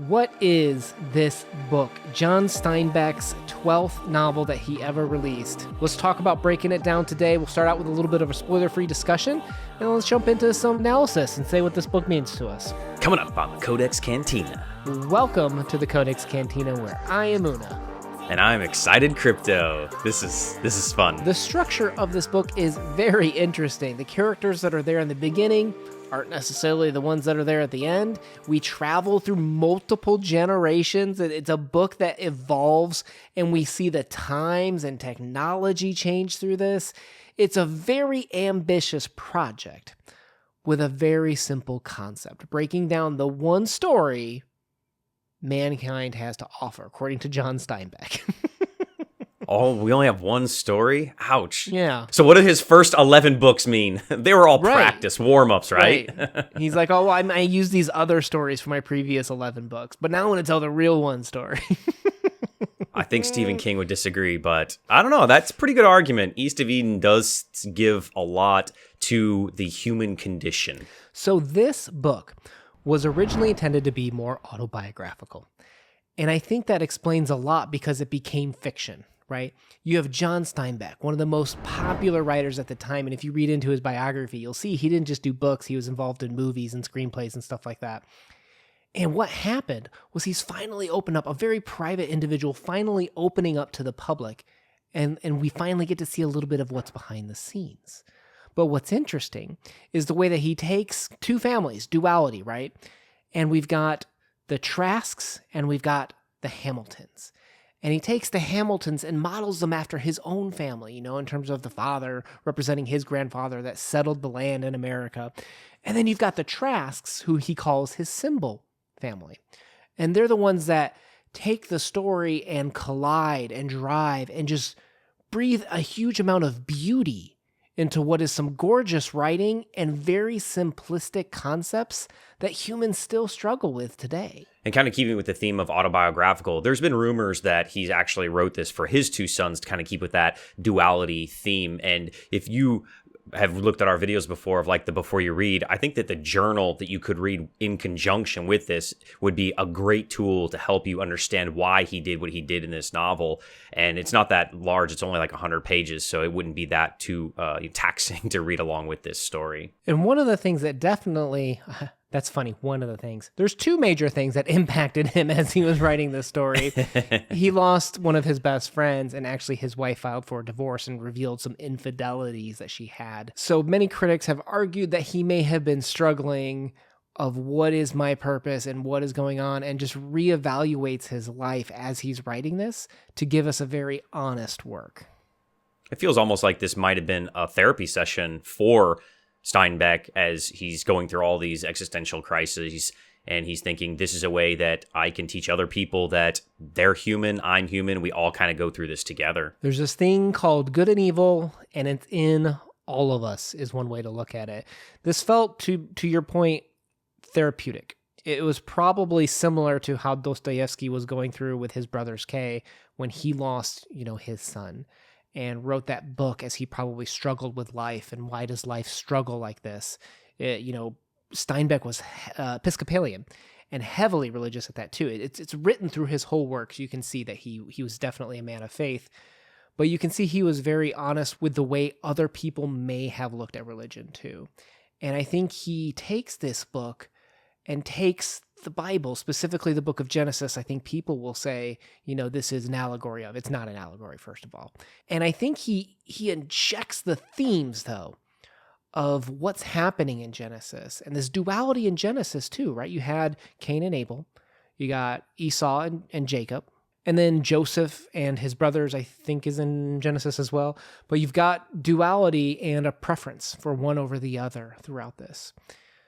What is this book? John Steinbeck's 12th novel that he ever released. Let's talk about breaking it down today. We'll start out with a little bit of a spoiler-free discussion, and let's jump into some analysis and say what this book means to us. Coming up on the CodeX Cantina. Welcome to the CodeX Cantina, where I am Una. And I'm Excited Crypto. This is fun. The structure of this book is very interesting. The characters that are there in the beginning aren't necessarily the ones that are there at the end. We travel through multiple generations. It's a book that evolves, and we see the times and technology change through this. It's a very ambitious project with a very simple concept, breaking down the one story mankind has to offer, according to John Steinbeck. Oh, we only have one story? Ouch. Yeah. So what did his first 11 books mean? They were all practice, warm-ups, right? He's like, oh, well, I used these other stories for my previous 11 books, but now I want to tell the real one story. I think Stephen King would disagree, but I don't know. That's a pretty good argument. East of Eden does give a lot to the human condition. So this book was originally intended to be more autobiographical. And I think that explains a lot because it became fiction. Right? You have John Steinbeck, one of the most popular writers at the time. And if you read into his biography, you'll see he didn't just do books. He was involved in movies and screenplays and stuff like that. And what happened was he's finally opened up, a very private individual, finally opening up to the public. And we finally get to see a little bit of what's behind the scenes. But what's interesting is the way that he takes two families, duality, right? And we've got the Trasks and we've got the Hamiltons. And he takes the Hamiltons and models them after his own family, in terms of the father representing his grandfather that settled the land in America. And then you've got the Trasks, who he calls his symbol family. And they're the ones that take the story and collide and drive and just breathe a huge amount of beauty into what is some gorgeous writing and very simplistic concepts that humans still struggle with today. And kind of keeping with the theme of autobiographical, there's been rumors that he's actually wrote this for his two sons to kind of keep with that duality theme. And if you have looked at our videos before of like the Before You Read, I think that the journal that you could read in conjunction with this would be a great tool to help you understand why he did what he did in this novel. And it's not that large. It's only like 100 pages, so it wouldn't be that too taxing to read along with this story. And one of the things that definitely... That's funny. One of the things. There's two major things that impacted him as he was writing this story. He lost one of his best friends, and actually his wife filed for a divorce and revealed some infidelities that she had. So many critics have argued that he may have been struggling of what is my purpose and what is going on, and just reevaluates his life as he's writing this to give us a very honest work. It feels almost like this might have been a therapy session for Steinbeck as he's going through all these existential crises, and he's thinking, this is a way that I can teach other people that they're human, I'm human, we all kind of go through this together. There's this thing called good and evil, and it's in all of us, is one way to look at it. This felt, to your point, therapeutic. It was probably similar to how Dostoevsky was going through with his Brothers K when he lost, his son, and wrote that book as he probably struggled with life, and why does life struggle like this? Steinbeck was Episcopalian and heavily religious at that too. It's written through his whole works. You can see that he was definitely a man of faith, but you can see he was very honest with the way other people may have looked at religion too. And I think he takes this book and takes the Bible, specifically the book of Genesis. I think people will say, this is an allegory of. It's not an allegory, first of all. And I think he injects the themes, though, of what's happening in Genesis. And this duality in Genesis, too, right? You had Cain and Abel. You got Esau and Jacob. And then Joseph and his brothers, I think, is in Genesis as well. But you've got duality and a preference for one over the other throughout this.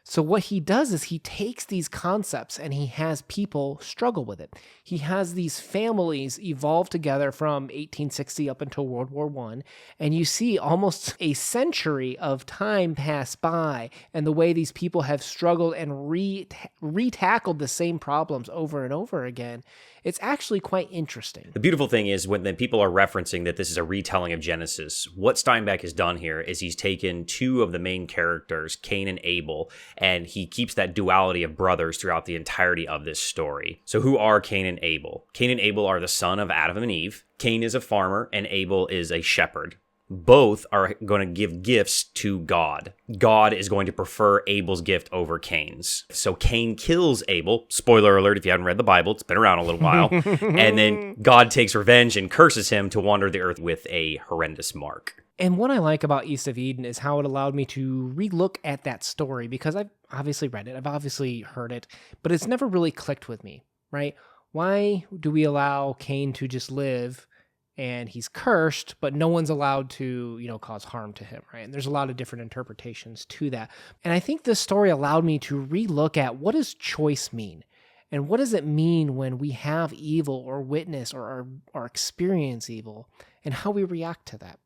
So what he does is he takes these concepts and he has people struggle with it. He has these families evolve together from 1860 up until World War I, and you see almost a century of time pass by, and the way these people have struggled and re-tackled the same problems over and over again. It's actually quite interesting. The beautiful thing is when the people are referencing that this is a retelling of Genesis, what Steinbeck has done here is he's taken two of the main characters, Cain and Abel, and he keeps that duality of brothers throughout the entirety of this story. So who are Cain and Abel? Cain and Abel are the son of Adam and Eve. Cain is a farmer and Abel is a shepherd. Both are going to give gifts to God. God is going to prefer Abel's gift over Cain's. So Cain kills Abel. Spoiler alert, if you haven't read the Bible, it's been around a little while. And then God takes revenge and curses him to wander the earth with a horrendous mark. And what I like about East of Eden is how it allowed me to relook at that story, because I've obviously read it, I've obviously heard it, but it's never really clicked with me, right? Why do we allow Cain to just live and he's cursed, but no one's allowed to, cause harm to him, right? And there's a lot of different interpretations to that. And I think this story allowed me to relook at, what does choice mean? And what does it mean when we have evil or witness or experience evil, and how we react to that?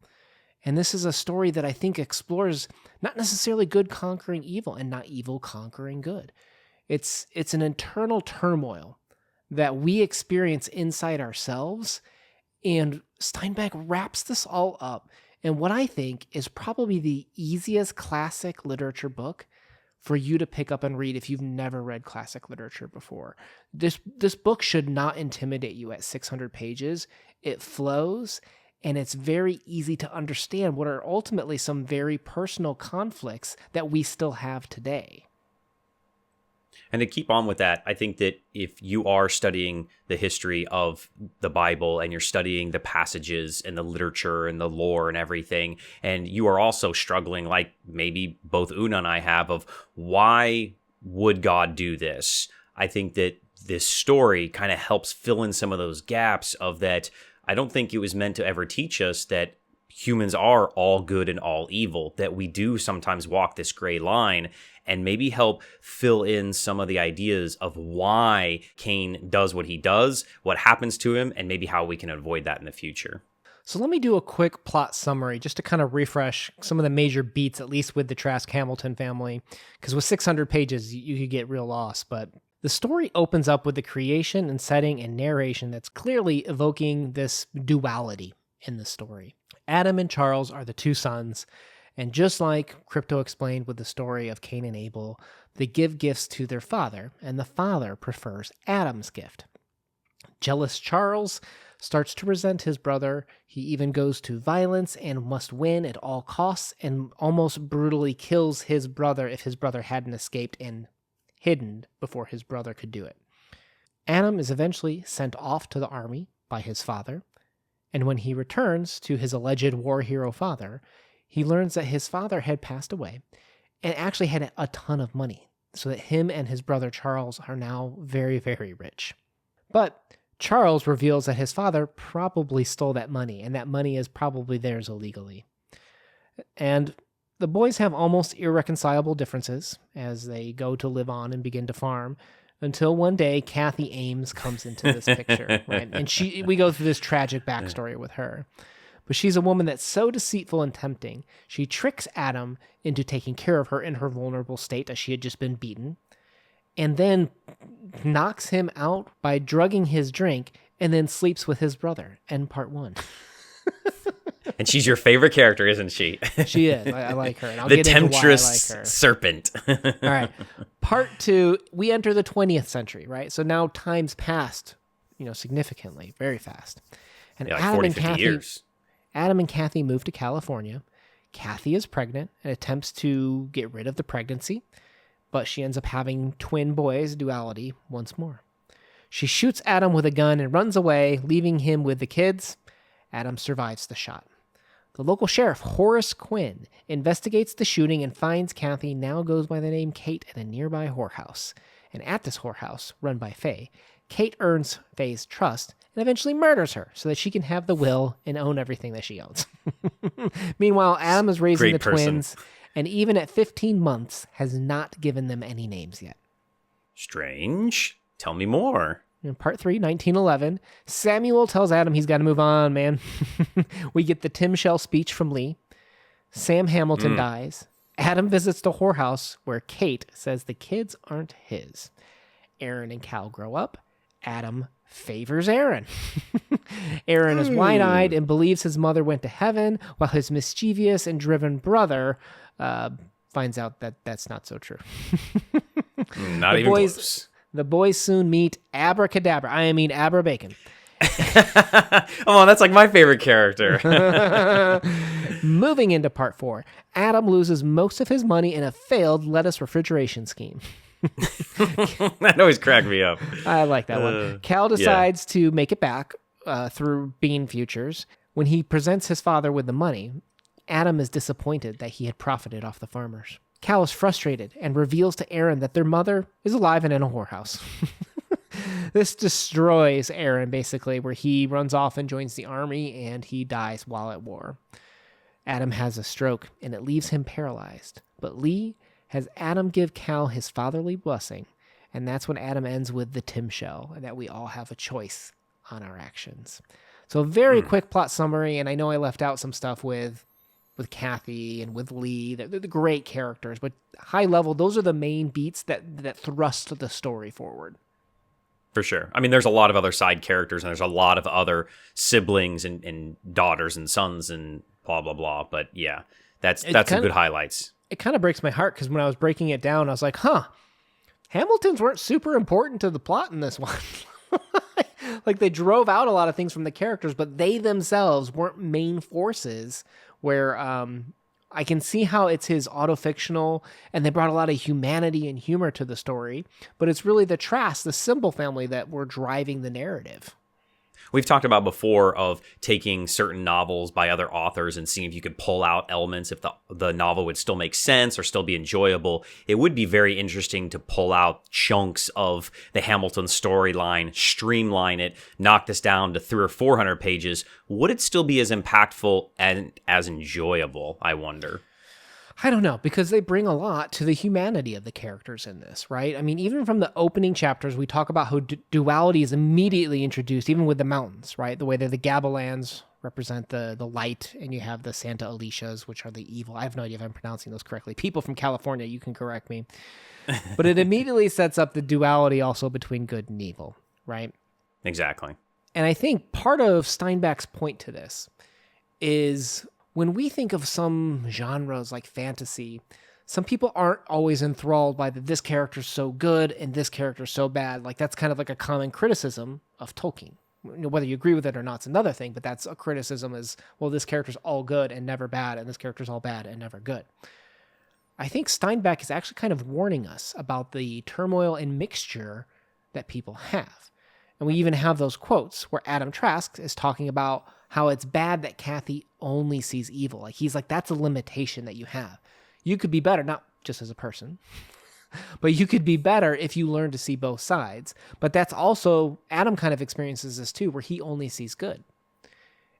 And this is a story that I think explores not necessarily good conquering evil and not evil conquering good. It's an internal turmoil that we experience inside ourselves. And Steinbeck wraps this all up in what I think is probably the easiest classic literature book for you to pick up and read if you've never read classic literature before. This book should not intimidate you at 600 pages. It flows, and it's very easy to understand what are ultimately some very personal conflicts that we still have today. And to keep on with that, I think that if you are studying the history of the Bible and you're studying the passages and the literature and the lore and everything, and you are also struggling, like maybe both Una and I have, of why would God do this? I think that this story kind of helps fill in some of those gaps of that. I don't think it was meant to ever teach us that humans are all good and all evil, that we do sometimes walk this gray line, and maybe help fill in some of the ideas of why Cain does what he does, what happens to him, and maybe how we can avoid that in the future. So let me do a quick plot summary just to kind of refresh some of the major beats, at least with the Trask-Hamilton family, because with 600 pages, you could get real lost. But the story opens up with the creation and setting and narration that's clearly evoking this duality in the story. Adam and Charles are the two sons, and just like Crypto explained with the story of Cain and Abel, they give gifts to their father, and the father prefers Adam's gift. Jealous Charles starts to resent his brother. He even goes to violence and must win at all costs, and almost brutally kills his brother if his brother hadn't escaped and hidden before his brother could do it. Adam is eventually sent off to the army by his father, and when he returns to his alleged war hero father, he learns that his father had passed away and actually had a ton of money, so that him and his brother Charles are now very, very rich. But Charles reveals that his father probably stole that money, and that money is probably theirs illegally. And the boys have almost irreconcilable differences as they go to live on and begin to farm, until one day Kathy Ames comes into this picture, right? And we go through this tragic backstory with her. But she's a woman that's so deceitful and tempting. She tricks Adam into taking care of her in her vulnerable state, as she had just been beaten, and then knocks him out by drugging his drink, and then sleeps with his brother. End part 1. And she's your favorite character, isn't she? She is. I like her. And I'll the get into why I like temptress her. serpent. All right. Part 2, we enter the 20th century, right? So now time's passed, significantly, very fast. And Like 40, 50 years. Adam and Kathy move to California. Kathy is pregnant and attempts to get rid of the pregnancy, but she ends up having twin boys, duality, once more. She shoots Adam with a gun and runs away, leaving him with the kids. Adam survives the shot. The local sheriff, Horace Quinn, investigates the shooting and finds Kathy now goes by the name Kate in a nearby whorehouse. And at this whorehouse, run by Faye, Kate earns Faye's trust and eventually murders her so that she can have the will and own everything that she owns. Meanwhile, Adam is raising the twins, and even at 15 months, has not given them any names yet. Strange. Tell me more. In part 3, 1911, Samuel tells Adam he's got to move on, man. We get the Tim Shell speech from Lee. Sam Hamilton dies. Adam visits the whorehouse where Kate says the kids aren't his. Aaron and Cal grow up. Adam favors Aaron. Aaron is wide-eyed and believes his mother went to heaven, while his mischievous and driven brother finds out that that's not so true. Not The even boys, close. the boys soon meet Abracadabra. I mean, Abra Bacon. Oh, that's like my favorite character. Moving into part 4, Adam loses most of his money in a failed lettuce refrigeration scheme. That always cracked me up. I like that one. Cal decides to make it back through bean futures. When he presents his father with the money, Adam is disappointed that he had profited off the farmers. Cal is frustrated and reveals to Aaron that their mother is alive and in a whorehouse. This destroys Aaron, basically, where he runs off and joins the army, and he dies while at war. Adam has a stroke, and it leaves him paralyzed. But Lee has Adam give Cal his fatherly blessing, and that's when Adam ends with the Tim Shell, and that we all have a choice on our actions. So a very quick plot summary, and I know I left out some stuff with Kathy and with Lee. They're the great characters, but high level, those are the main beats that thrust the story forward. For sure. I mean, there's a lot of other side characters, and there's a lot of other siblings and daughters and sons and blah, blah, blah. But yeah, that's some good highlights. It kind of breaks my heart because when I was breaking it down, I was like, Hamiltons weren't super important to the plot in this one. Like, they drove out a lot of things from the characters, but they themselves weren't main forces where I can see how it's his autofictional, and they brought a lot of humanity and humor to the story, but it's really the Trask, the Symbol family, that were driving the narrative. We've talked about before of taking certain novels by other authors and seeing if you could pull out elements if the novel would still make sense or still be enjoyable. It would be very interesting to pull out chunks of the Hamilton storyline, streamline it, knock this down to 300 or 400 pages. Would it still be as impactful and as enjoyable, I wonder? I don't know, because they bring a lot to the humanity of the characters in this, right? I mean, even from the opening chapters, we talk about how duality is immediately introduced, even with the mountains, right? The way that the Gabalans represent the light, and you have the Santa Alicias, which are the evil. I have no idea if I'm pronouncing those correctly. People from California, you can correct me. But it immediately sets up the duality also between good and evil, right? Exactly. And I think part of Steinbeck's point to this is, when we think of some genres like fantasy, some people aren't always enthralled by this character's so good and this character's so bad. Like, that's kind of like a common criticism of Tolkien. Whether you agree with it or not is another thing, but that's a criticism is, well, this character's all good and never bad, and this character's all bad and never good. I think Steinbeck is actually kind of warning us about the turmoil and mixture that people have. And we even have those quotes where Adam Trask is talking about how it's bad that Kathy only sees evil. Like, he's like, that's a limitation that you have. You could be better, not just as a person, but you could be better if you learn to see both sides. But that's also, Adam kind of experiences this too, where he only sees good.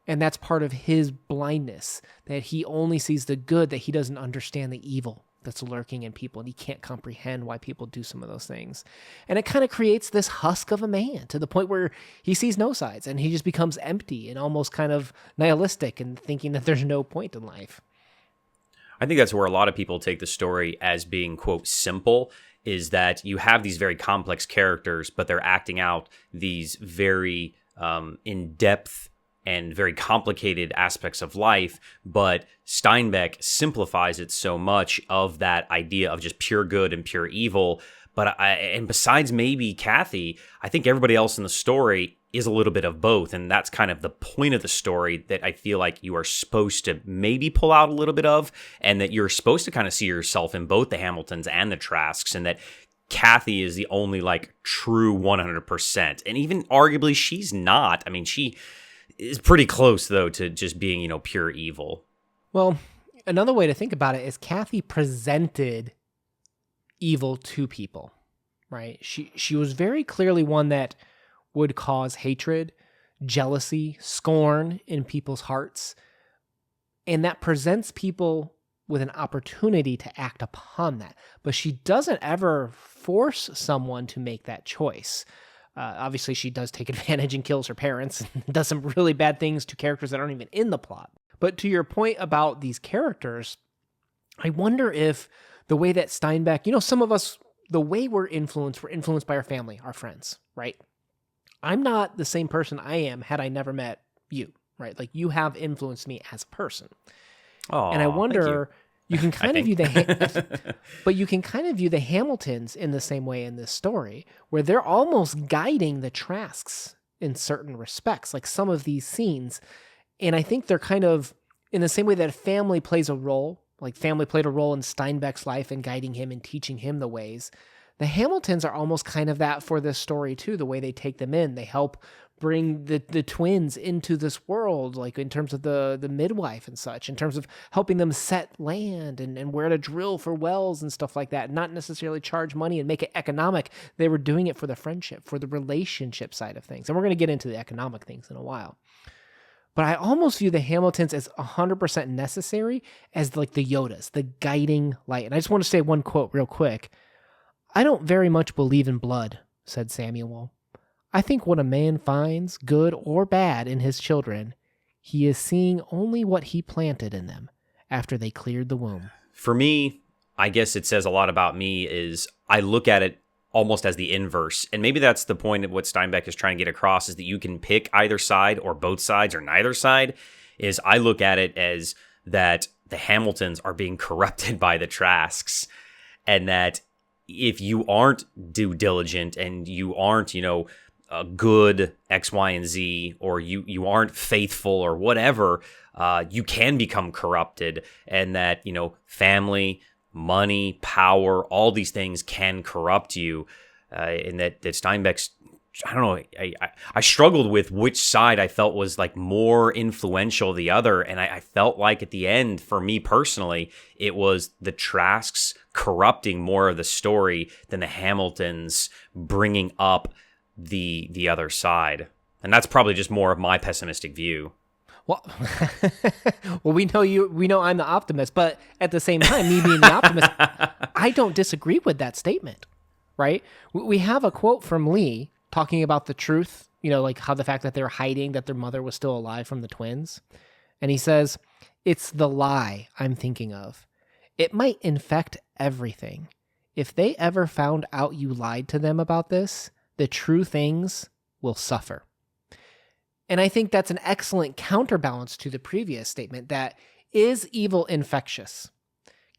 And that's part of his blindness, that he only sees the good, that he doesn't understand the evil that's lurking in people, and he can't comprehend why people do some of those things. And it kind of creates this husk of a man to the point where he sees no sides, and he just becomes empty and almost kind of nihilistic and thinking that there's no point in life. I think that's where a lot of people take the story as being, quote, simple, is that you have these very complex characters, but they're acting out these very in-depth and very complicated aspects of life, but Steinbeck simplifies it so much of that idea of just pure good and pure evil. And besides maybe Kathy, I think everybody else in the story is a little bit of both, and that's kind of the point of the story that I feel like you are supposed to maybe pull out a little bit of, and that you're supposed to kind of see yourself in both the Hamiltons and the Trasks, and that Kathy is the only like true 100%, and even arguably she's not. I mean, she is pretty close, though, to just being, pure evil. Well, another way to think about it is Kathy presented evil to people, right? She was very clearly one that would cause hatred, jealousy, scorn in people's hearts, and that presents people with an opportunity to act upon that. But she doesn't ever force someone to make that choice. Obviously, she does take advantage and kills her parents and does some really bad things to characters that aren't even in the plot. But to your point about these characters, I wonder if the way that Steinbeck, some of us, the way we're influenced by our family, our friends, right? I'm not the same person I am had I never met you, right? Like, you have influenced me as a person. Oh, and I wonder You can I kind of think. view but you can kind of view the Hamiltons in the same way in this story, where they're almost guiding the Trasks in certain respects, like some of these scenes. And I think they're kind of in the same way that family plays a role, like family played a role in Steinbeck's life and guiding him and teaching him the ways. The Hamiltons are almost kind of that for this story too, the way they take them in. They help bring the twins into this world, like in terms of the midwife and such, in terms of helping them set land and where to drill for wells and stuff like that, not necessarily charge money and make it economic. They were doing it for the friendship, for the relationship side of things. And we're going to get into the economic things in a while. But I almost view the Hamiltons as 100% necessary as like the Yodas, the guiding light. And I just want to say one quote real quick. "I don't very much believe in blood," said Samuel. "I think when a man finds, good or bad, in his children, he is seeing only what he planted in them after they cleared the womb." For me, I guess it says a lot about me is I look at it almost as the inverse. And maybe that's the point of what Steinbeck is trying to get across, is that you can pick either side or both sides or neither side. Is I look at it as that the Hamiltons are being corrupted by the Trasks, and that if you aren't due diligent and you aren't, a good X, Y, and Z, or you aren't faithful or whatever, you can become corrupted, and that, family, money, power, all these things can corrupt you. And that Steinbeck's, I don't know, I struggled with which side I felt was like more influential the other. And I felt like at the end, for me personally, it was the Trasks corrupting more of the story than the Hamiltons bringing up the other side. And that's probably just more of my pessimistic view. Well, we know I'm the optimist, but at the same time, me being the optimist, I don't disagree with that statement, right? We have a quote from Lee talking about the truth, like how the fact that they're hiding that their mother was still alive from the twins. And he says, "It's the lie I'm thinking of. It might infect everything. If they ever found out you lied to them about this, the true things will suffer." And I think that's an excellent counterbalance to the previous statement that is evil infectious?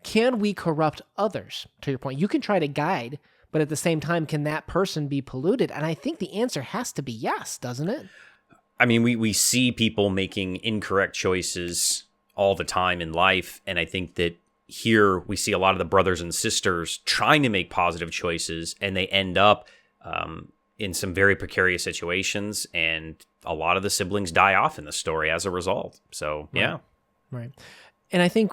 Can we corrupt others? To your point, you can try to guide, but at the same time, can that person be polluted? And I think the answer has to be yes, doesn't it? I mean, we see people making incorrect choices all the time in life. And I think that here we see a lot of the brothers and sisters trying to make positive choices, and they end up in some very precarious situations, and a lot of the siblings die off in the story as a result. So, yeah. Right. And I think,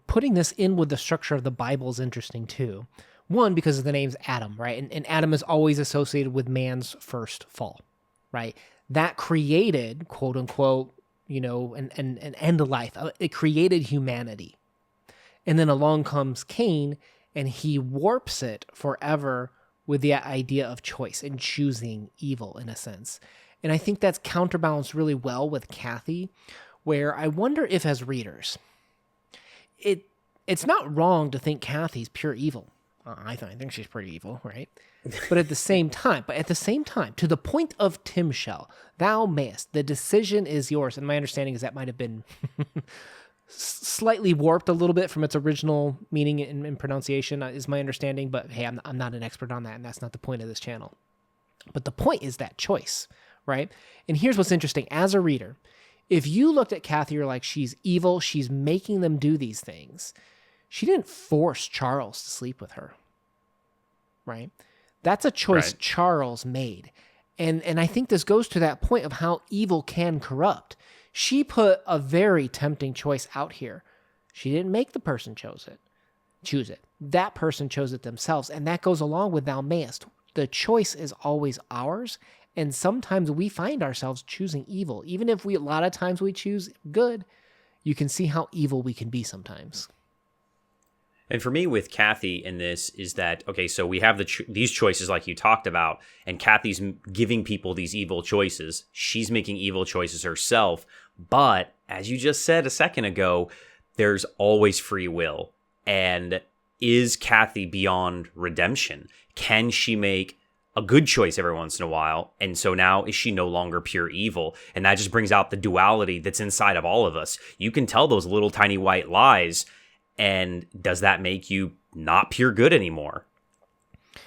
putting this in with the structure of the Bible is interesting too. One, because the name's Adam, right? And Adam is always associated with man's first fall, right? That created, quote unquote, an end of life. It created humanity. And then along comes Cain, and he warps it forever with the idea of choice and choosing evil in a sense. And I think that's counterbalanced really well with Kathy, where I wonder if as readers, it's not wrong to think Kathy's pure evil. I think she's pretty evil, right? But at the same time, to the point of Tim Shell, thou mayest, the decision is yours. And my understanding is that might have been slightly warped a little bit from its original meaning and pronunciation, is my understanding. But hey, I'm not an expert on that, and that's not the point of this channel. But the point is that choice, right? And here's what's interesting. As a reader, if you looked at Kathy, you're like, she's evil, she's making them do these things. She didn't force Charles to sleep with her, right? That's a choice right. Charles made. And I think this goes to that point of how evil can corrupt. She put a very tempting choice out here. She didn't make the person choose it. That person chose it themselves. And that goes along with thou mayest. The choice is always ours. And sometimes we find ourselves choosing evil. Even if a lot of times we choose good, you can see how evil we can be sometimes. And for me with Kathy in this is that, okay, so we have these choices like you talked about, and Kathy's giving people these evil choices. She's making evil choices herself. But as you just said a second ago, there's always free will. And is Kathy beyond redemption? Can she make a good choice every once in a while? And so now is she no longer pure evil? And that just brings out the duality that's inside of all of us. You can tell those little tiny white lies, And does that make you not pure good anymore?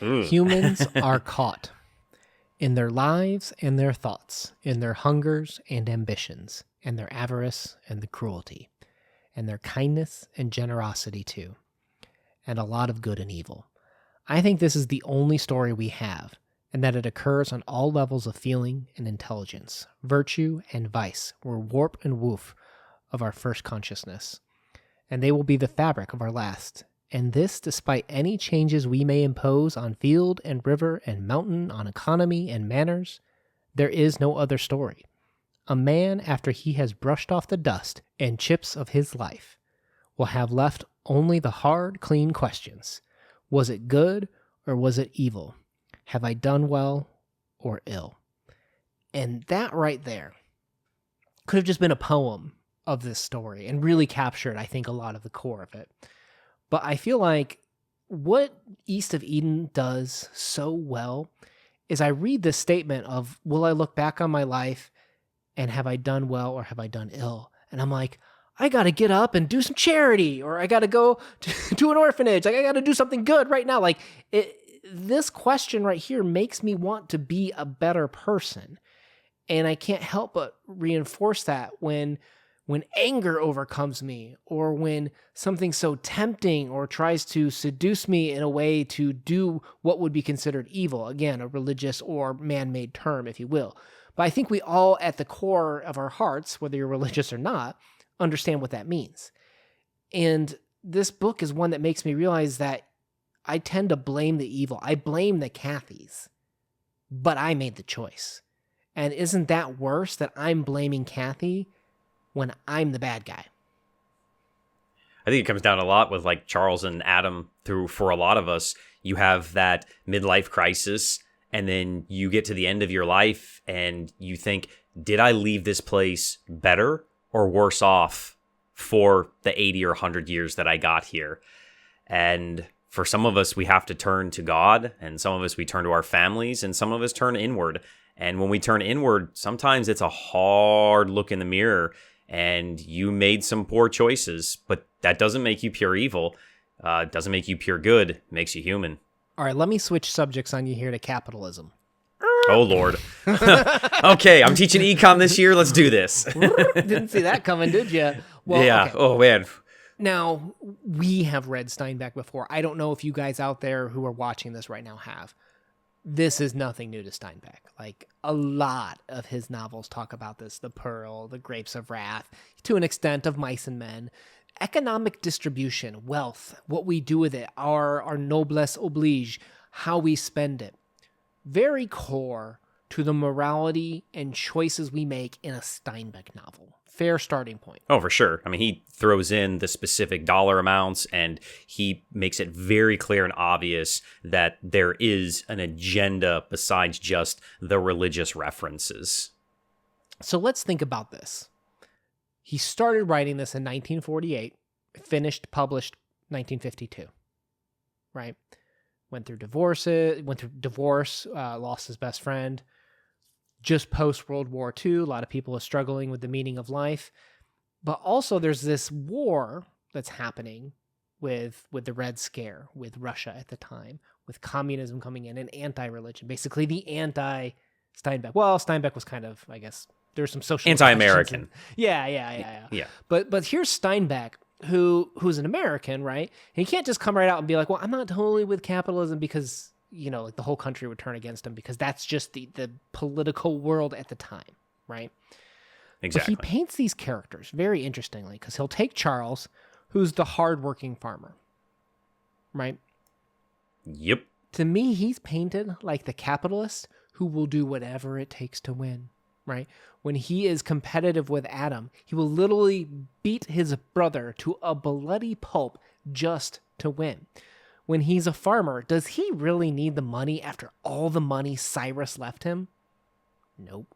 Humans are caught in their lives and their thoughts, in their hungers and ambitions, and their avarice and the cruelty, and their kindness and generosity too, and a lot of good and evil. I think this is the only story we have, and that it occurs on all levels of feeling and intelligence. Virtue and vice were warp and woof of our first consciousness, and they will be the fabric of our last. And this despite any changes we may impose on field and river and mountain, on economy and manners. There is no other story. A man, after he has brushed off the dust and chips of his life, will have left only the hard, clean questions. Was it good or was it evil? Have I done well or ill? And that right there could have just been a poem of this story and really captured, I think, a lot of the core of it. But I feel like what East of Eden does so well is I read this statement of, will I look back on my life and have I done well or have I done ill? And I'm like, I got to get up and do some charity, or I got to go to an orphanage. Like, I got to do something good right now. Like, this question right here makes me want to be a better person. And I can't help but reinforce that when anger overcomes me, or when something so tempting or tries to seduce me in a way to do what would be considered evil. Again, a religious or man-made term, if you will. But I think we all, at the core of our hearts, whether you're religious or not, understand what that means. And this book is one that makes me realize that I tend to blame the evil. I blame the Cathys, but I made the choice. And isn't that worse, that I'm blaming Kathy when I'm the bad guy? I think it comes down a lot with like Charles and Adam. For a lot of us, you have that midlife crisis, and then you get to the end of your life and you think, did I leave this place better or worse off for the 80 or 100 years that I got here? And for some of us, we have to turn to God, and some of us, we turn to our families, and some of us turn inward. And when we turn inward, sometimes it's a hard look in the mirror, and you made some poor choices, but that doesn't make you pure evil. It doesn't make you pure good. It makes you human. All right, let me switch subjects on you here to capitalism. Oh, Lord. Okay, I'm teaching econ this year. Let's do this. Didn't see that coming, did you? Well, yeah. okay. Oh, man. Now, we have read Steinbeck before. I don't know if you guys out there who are watching this right now have. This is nothing new to Steinbeck. Like, a lot of his novels talk about this. The Pearl, The Grapes of Wrath, to an extent of Mice and Men. Economic distribution, wealth, what we do with it, our noblesse oblige, how we spend it. Very core to the morality and choices we make in a Steinbeck novel. Fair starting point. Oh, for sure. I mean, he throws in the specific dollar amounts, and he makes it very clear and obvious that there is an agenda besides just the religious references. So let's think about this. He started writing this in 1948, published 1952, right? Went through divorce, lost his best friend. Just post-World War II, a lot of people are struggling with the meaning of life. But also there's this war that's happening with the Red Scare, with Russia at the time, with communism coming in, and anti-religion, basically the anti-Steinbeck. Well, Steinbeck was kind of, I guess, there's some social anti-American. Yeah. But here's Steinbeck, who's an American, right? And he can't just come right out and be like, well, I'm not totally with capitalism because, like the whole country would turn against him, because that's just the political world at the time, right? Exactly. But he paints these characters very interestingly, because he'll take Charles, who's the hardworking farmer, right? Yep. To me, he's painted like the capitalist who will do whatever it takes to win, right? When he is competitive with Adam, he will literally beat his brother to a bloody pulp just to win. When he's a farmer, does he really need the money after all the money Cyrus left him? Nope.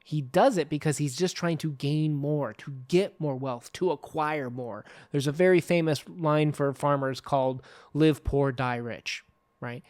He does it because he's just trying to gain more, to get more wealth, to acquire more. There's a very famous line for farmers called "live poor, die rich," right?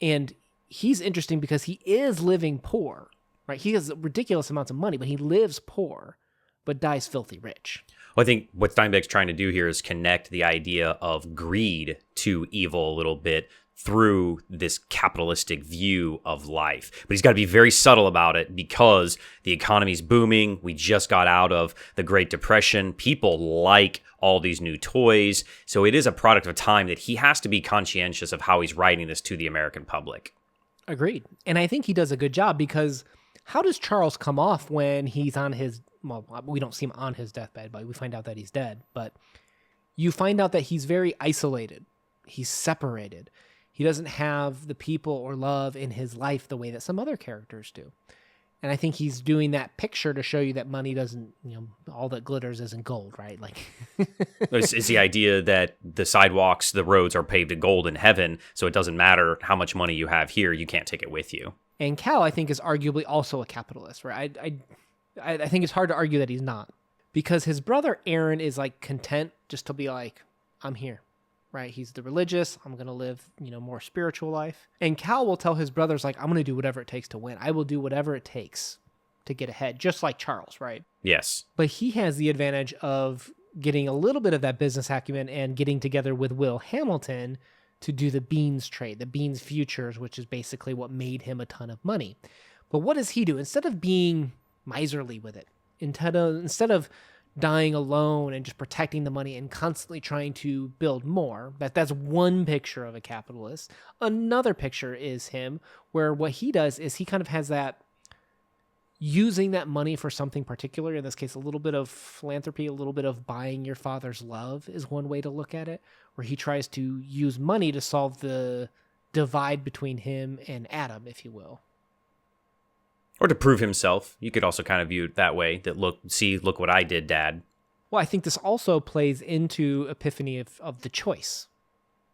And he's interesting because he is living poor, right? He has ridiculous amounts of money, but he lives poor, but dies filthy rich. Well, I think what Steinbeck's trying to do here is connect the idea of greed to evil a little bit through this capitalistic view of life. But he's got to be very subtle about it because the economy's booming. We just got out of the Great Depression. People like all these new toys. So it is a product of a time that he has to be conscientious of how he's writing this to the American public. Agreed. And I think he does a good job because how does Charles come off when he's on his, well, we don't see him on his deathbed, but we find out that he's dead. But you find out that he's very isolated. He's separated. He doesn't have the people or love in his life the way that some other characters do. And I think he's doing that picture to show you that money doesn't, all that glitters isn't gold, right? Like, it's the idea that the sidewalks, the roads are paved in gold in heaven, so it doesn't matter how much money you have here, you can't take it with you. And Cal, I think, is arguably also a capitalist, right? I think it's hard to argue that he's not, because his brother Aaron is like content just to be like, I'm here. Right? He's the religious. I'm going to live, more spiritual life. And Cal will tell his brothers, like, I'm going to do whatever it takes to win. I will do whatever it takes to get ahead, just like Charles, right? Yes. But he has the advantage of getting a little bit of that business acumen and getting together with Will Hamilton to do the beans trade, the beans futures, which is basically what made him a ton of money. But what does he do? Instead of being miserly with it, instead of dying alone and just protecting the money and constantly trying to build more. That's one picture of a capitalist. Another picture is him, where what he does is he kind of has that using that money for something particular. In this case, a little bit of philanthropy, a little bit of buying your father's love is one way to look at it, where he tries to use money to solve the divide between him and Adam, if you will. Or to prove himself. You could also kind of view it that way, that look what I did, Dad. Well, I think this also plays into Epiphany of the choice,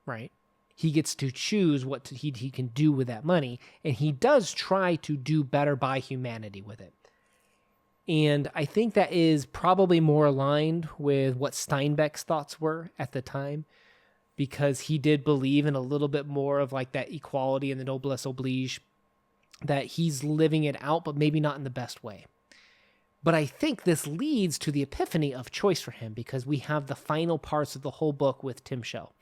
right? He gets to choose what he can do with that money, and he does try to do better by humanity with it. And I think that is probably more aligned with what Steinbeck's thoughts were at the time, because he did believe in a little bit more of like that equality and the noblesse oblige, that he's living it out, but maybe not in the best way. But I think this leads to the epiphany of choice for him, because we have the final parts of the whole book with Tim Shell.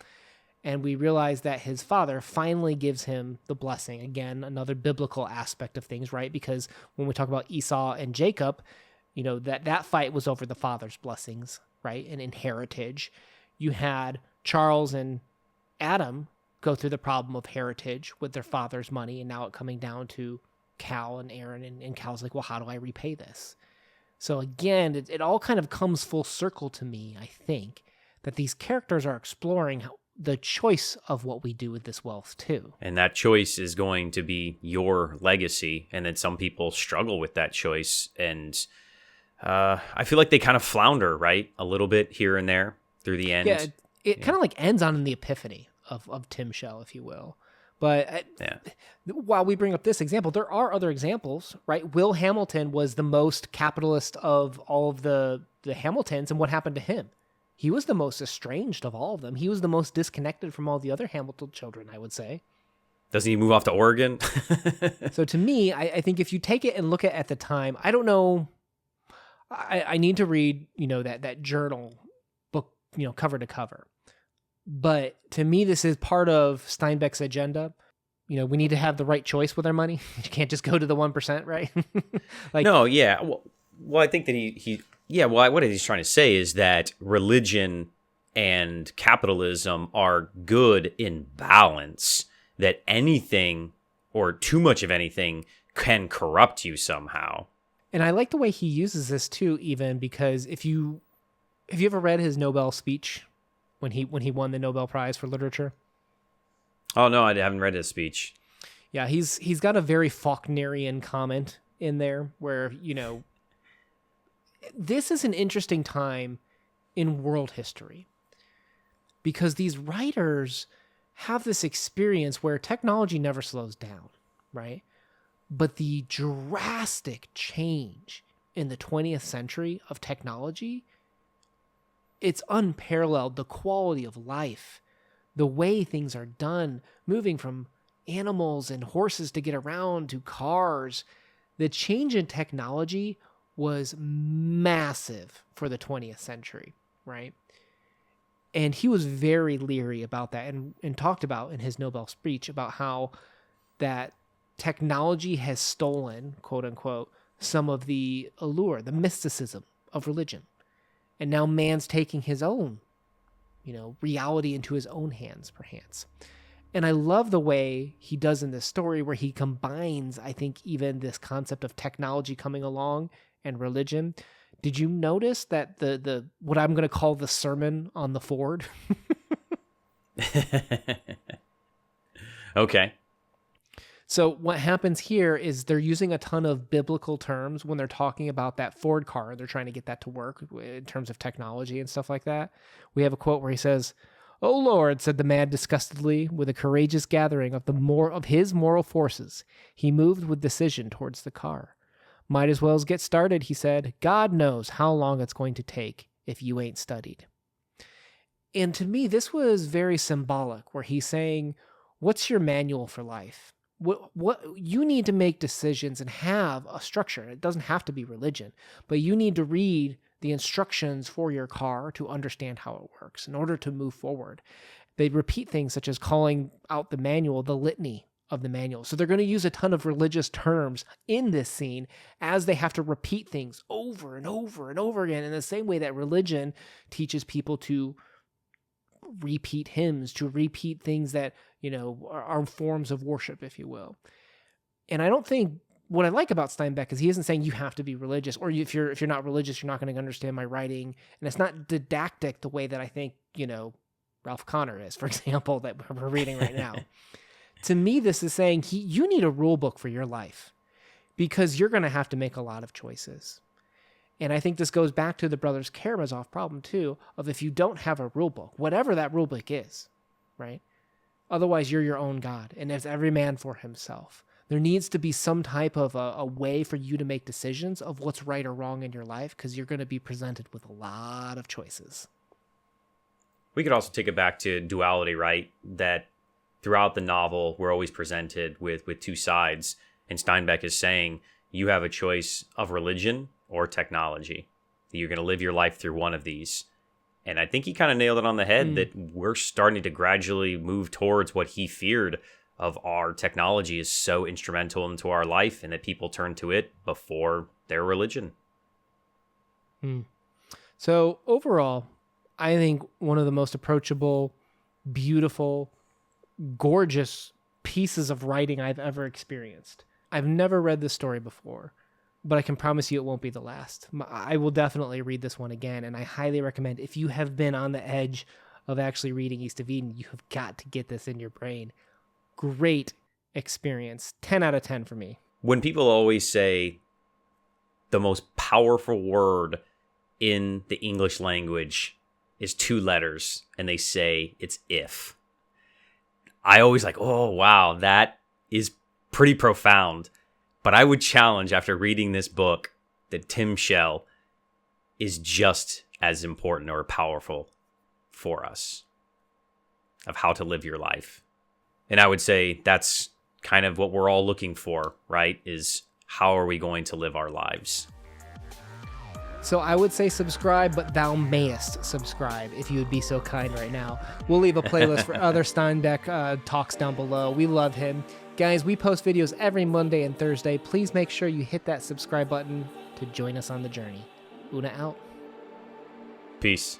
And we realize that his father finally gives him the blessing. Again, another biblical aspect of things, right? Because when we talk about Esau and Jacob, that fight was over the father's blessings, right? And in heritage. You had Charles and Adam go through the problem of heritage with their father's money, and now it coming down to Cal and Aaron, and Cal's like, well, how do I repay this? So again, it all kind of comes full circle to me, I think, that these characters are exploring the choice of what we do with this wealth too. And that choice is going to be your legacy, and then some people struggle with that choice, and I feel like they kind of flounder, right? A little bit here and there through the end. Yeah, it kind of like ends on the epiphany of Tim Shell, if you will. But while we bring up this example, there are other examples, right? Will Hamilton was the most capitalist of all of the Hamiltons, and what happened to him? He was the most estranged of all of them. He was the most disconnected from all the other Hamilton children, I would say. Doesn't he move off to Oregon? So to me, I think if you take it and look at the time, I don't know, I need to read, that journal book, cover to cover. But to me, this is part of Steinbeck's agenda. We need to have the right choice with our money. You can't just go to the 1%, right? No, yeah. Well, I think that what he's trying to say is that religion and capitalism are good in balance, that anything or too much of anything can corrupt you somehow. And I like the way he uses this too, even because have you ever read his Nobel speech when he won the Nobel Prize for Literature? Oh no, I haven't read his speech. Yeah, he's got a very Faulknerian comment in there where, this is an interesting time in world history, because these writers have this experience where technology never slows down, right? But the drastic change in the 20th century of technology, it's unparalleled. The quality of life, the way things are done, moving from animals and horses to get around to cars, the change in technology was massive for the 20th century, right? And he was very leery about that and talked about in his Nobel speech about how that technology has stolen, quote unquote, some of the allure, the mysticism of religion. And now man's taking his own, reality into his own hands, perchance. And I love the way he does in this story where he combines, I think, even this concept of technology coming along and religion. Did you notice that the what I'm going to call the sermon on the Ford? Okay. So what happens here is they're using a ton of biblical terms when they're talking about that Ford car. They're trying to get that to work in terms of technology and stuff like that. We have a quote where he says, "Oh Lord," said the man disgustedly, with a courageous gathering of his moral forces. He moved with decision towards the car. "Might as well get started," he said. "God knows how long it's going to take if you ain't studied." And to me, this was very symbolic, where he's saying, what's your manual for life? What you need to make decisions and have a structure. It doesn't have to be religion, but you need to read the instructions for your car to understand how it works in order to move forward. They repeat things such as calling out the manual, the litany of the manual. So they're going to use a ton of religious terms in this scene as they have to repeat things over and over and over again, in the same way that religion teaches people to repeat hymns, to repeat things that, are forms of worship, if you will. And I don't think, what I like about Steinbeck is he isn't saying you have to be religious, or if you're not religious, you're not going to understand my writing. And it's not didactic the way that I think, Ralph Connor is, for example, that we're reading right now. To me, this is saying you need a rule book for your life, because you're going to have to make a lot of choices. And I think this goes back to the Brothers Karamazov problem too, of if you don't have a rule book, whatever that rule book is, right? Otherwise, you're your own God, and it's every man for himself. There needs to be some type of a way for you to make decisions of what's right or wrong in your life, because you're going to be presented with a lot of choices. We could also take it back to duality, right? That throughout the novel, we're always presented with two sides. And Steinbeck is saying you have a choice of religion or technology. You're going to live your life through one of these. And I think he kind of nailed it on the head that we're starting to gradually move towards what he feared of our technology is so instrumental into our life, and that people turn to it before their religion. So overall, I think one of the most approachable, beautiful, gorgeous pieces of writing I've ever experienced. I've never read this story before, but I can promise you it won't be the last. I will definitely read this one again, and I highly recommend, if you have been on the edge of actually reading East of Eden, you have got to get this in your brain. Great experience. 10 out of 10 for me. When people always say the most powerful word in the English language is 2 letters, and they say it's if, I always like, oh, wow, that is pretty profound. But I would challenge, after reading this book, that Tim Schell is just as important or powerful for us of how to live your life. And I would say that's kind of what we're all looking for, right? Is how are we going to live our lives? So I would say subscribe, but thou mayest subscribe if you would be so kind right now. We'll leave a playlist for other Steinbeck talks down below. We love him. Guys, we post videos every Monday and Thursday. Please make sure you hit that subscribe button to join us on the journey. Una out. Peace.